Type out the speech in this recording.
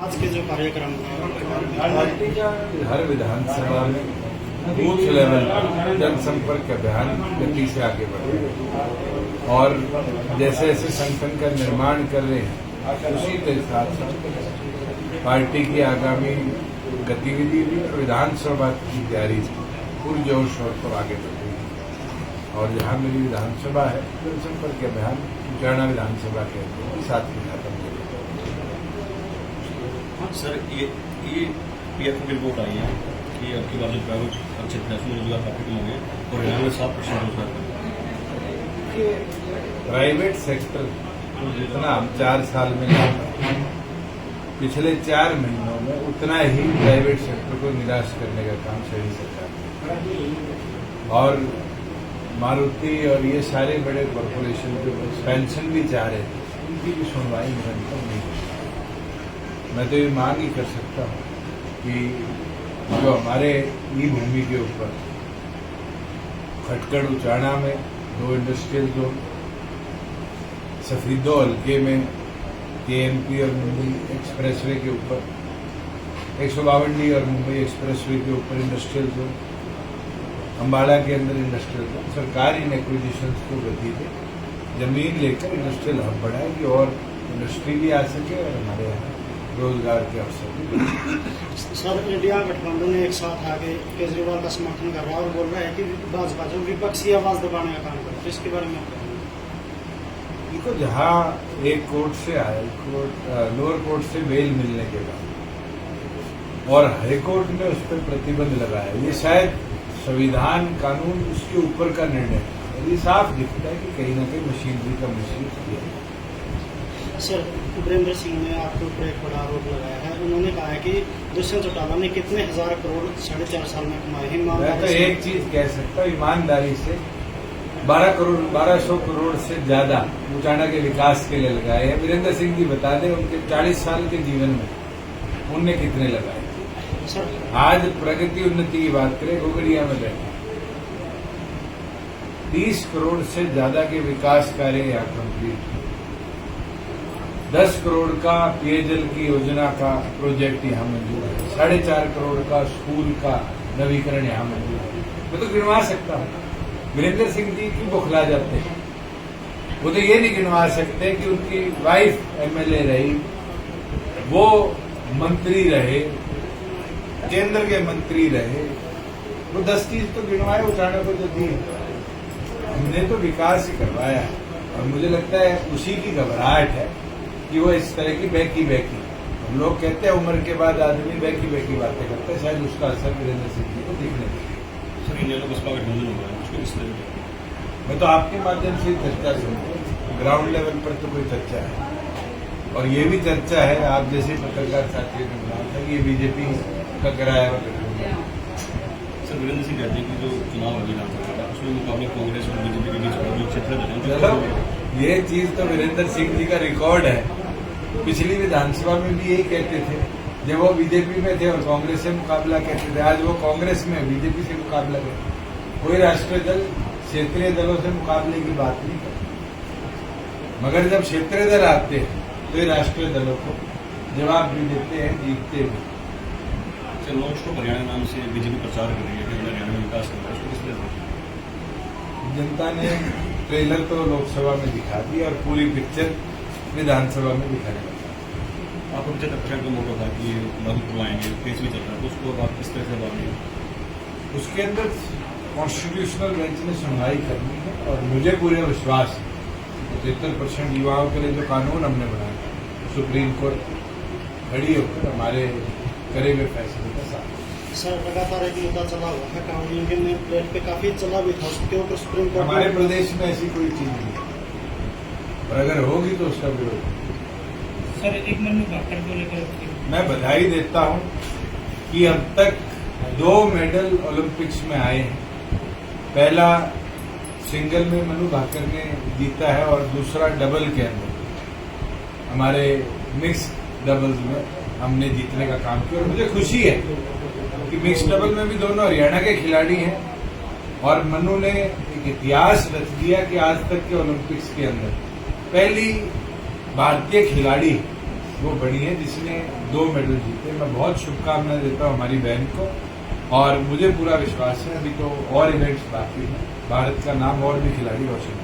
आज के जो कार्यक्रम पार्टी का हर विधानसभा में बूथ लेवल जनसंपर्क अभियान गति से आगे बढ़ रहे हैं और जैसे जैसे संगठन का निर्माण कर रहे हैं उसी के साथ साथ पार्टी की आगामी गतिविधि भी और विधानसभा की तैयारी पुरजोर शोर पर आगे बढ़ रही है। और जहां मेरी विधानसभा है जनसंपर्क अभियान उचाना विधानसभा के साथ में खत्म हो गया। सर ये पीएफ की रिपोर्ट आई है कि अब की बार जो प्राइवेट क्षेत्र है रोजगार काफी कम हो गए और हरियाणा में 7% रोजगार कम। प्राइवेट सेक्टर जितना हम 4 साल में लाता पिछले 4 महीनों में उतना ही प्राइवेट सेक्टर को निराश करने का काम सही सरकार ने और मारुति और ये सारे बड़े कॉरपोरेशन जो एक्सपेंशन भी चाह रहे थे उनकी भी सुनवाई निरंतर नहीं होती। मैं तो ये मांग ही कर सकता हूँ कि जो हमारे ई भूमि के ऊपर खटकड़ उचाना में 2 इंडस्ट्रियल जोन, सफीदो हल्के में केएमपी और मुंबई एक्सप्रेसवे के ऊपर 152 और मुंबई एक्सप्रेसवे के ऊपर इंडस्ट्रियल जोन, अम्बाला के अंदर इंडस्ट्रियल जोन, सरकार इन एक्विजिशंस को गति दे, जमीन लेकर इंडस्ट्रियल हब बढ़ाएगी और इंडस्ट्री भी आ सके और हमारे यहाँ रोजगार के अवसर भी। सर इंडिया गठबंधन एक साथ आगे केजरीवाल का समर्थन कर रहा है और बोल रहा है कि भाजपा जो विपक्षी आवाज दबाने का काम कर रहा है, इसके बारे में आप देखो जहाँ एक कोर्ट से लोअर कोर्ट से बेल मिलने के बाद और हाई कोर्ट ने उस पर प्रतिबंध लगाया, ये शायद संविधान कानून उसके ऊपर का निर्णय है। ये साफ दिखता है कि कहीं न कहीं मशीनरी का मिसयूज किया है। सर वीरेंद्र सिंह ने आपके ऊपर एक बड़ा आरोप लगाया है, उन्होंने कहा है कि दुष्यंत चौटाला ने कितने हजार करोड़ 4.5 साल में कमाए हैं। मैं तो एक चीज कह सकता हूँ ईमानदारी से 1200 करोड़ से ज्यादा उचाना के विकास के लिए लगाए हैं। वीरेंद्र सिंह जी बता दें उनके 40 साल के जीवन में उनने कितने लगाए। सर आज प्रगति उन्नति की बात करें, गोगड़िया में बैठे 30 करोड़ से ज्यादा के विकास कार्य यहाँ कंप्लीट, 10 करोड़ का पेयजल की योजना का प्रोजेक्ट यहाँ मंजूर है, 4.5 करोड़ का स्कूल का नवीकरण यहाँ मंजूर है। मैं तो गिनवा सकता हूँ। वीरेंद्र सिंह जी क्यों बौखला जाते हैं? वो तो ये नहीं गिनवा सकते कि उनकी वाइफ एमएलए रही, वो मंत्री रहे, केंद्र के मंत्री रहे, वो 10 चीज तो गिनवाए उठाने को जो दी। हमने तो विकास ही करवाया है और मुझे लगता है उसी की घबराहट है कि वो इस तरह की बहकी हम लोग कहते हैं उम्र के बाद आदमी बहकी बातें करता है, शायद उसका असर वीरेंद्र सिंह जी को दिखने लगे। सर इंडिया में बसपा गठबंधन हो रहा है, उसको किस तरह? मैं तो आपके माध्यम से चर्चा सुनता हूँ, ग्राउंड लेवल पर तो कोई चर्चा है और ये भी चर्चा है, आप जैसे पत्रकार साथियों ने बताया था कि ये बीजेपी का कराया हुआ गठबंधन। सर वीरेंद्र सिंह कहते हैं कि जो चुनाव है विधानसभा का उसमें मुकाबले कांग्रेस और बीजेपी के बीच जो क्षेत्र चलो ये चीज तो वीरेंद्र सिंह जी का रिकॉर्ड है। पिछली विधानसभा में भी यही कहते थे जब वो बीजेपी में थे और कांग्रेस से मुकाबला कहते थे, आज वो कांग्रेस में बीजेपी से मुकाबला करते। कोई राष्ट्रीय दल क्षेत्रीय दलों से मुकाबले की बात नहीं करते, मगर जब क्षेत्रीय दल आते हैं तो ये राष्ट्रीय दलों को जवाब भी देते हैं, जीतते भी। सर नॉन स्टॉप हरियाणा नाम से बीजेपी प्रचार कर रही है कि हरियाणा में विकास कर रहा है, उसको किस तरह? जनता ने ट्रेलर तो लोकसभा में दिखा दी और पूरी पिक्चर विधानसभा में दिखाने लगा। आपको 75% का मौका था कि लागू करवाएंगे, केस भी चल रहा है, तो उसको आप किस तरह से बांधेंगे? उसके अंदर कॉन्स्टिट्यूशनल बेंच ने सुनवाई करनी है और मुझे पूरे विश्वास है 75% युवाओं के लिए जो कानून हमने बनाया सुप्रीम कोर्ट खड़ी होकर हमारे करे हुए फैसले का साथ। सर लगातार एक मुद्दा चला हुआ है, कानून इंडियन नेम प्लेट पे काफी चला भी था, उसके ऊपर सुप्रीम कोर्ट हमारे प्रदेश में ऐसी कोई चीज नहीं है और अगर होगी तो उसका विरोध। सर एक मनु भाकर को लेकर मैं बधाई देता हूं कि अब तक 2 मेडल ओलंपिक्स में आए हैं। पहला सिंगल में मनु भाकर ने जीता है और दूसरा डबल के अंदर हमारे मिक्स डबल्स में हमने जीतने का काम किया और मुझे खुशी है कि मिक्स डबल में भी दोनों हरियाणा के खिलाड़ी हैं और मनु ने एक इतिहास रच दिया कि आज तक के ओलंपिक्स के अंदर पहली भारतीय खिलाड़ी वो बड़ी है जिसने 2 मेडल जीते। मैं बहुत शुभकामनाएं देता हूँ हमारी बहन को, और मुझे पूरा विश्वास है अभी तो और इवेंट्स बाकी हैं, भारत का नाम और भी खिलाड़ी रोशन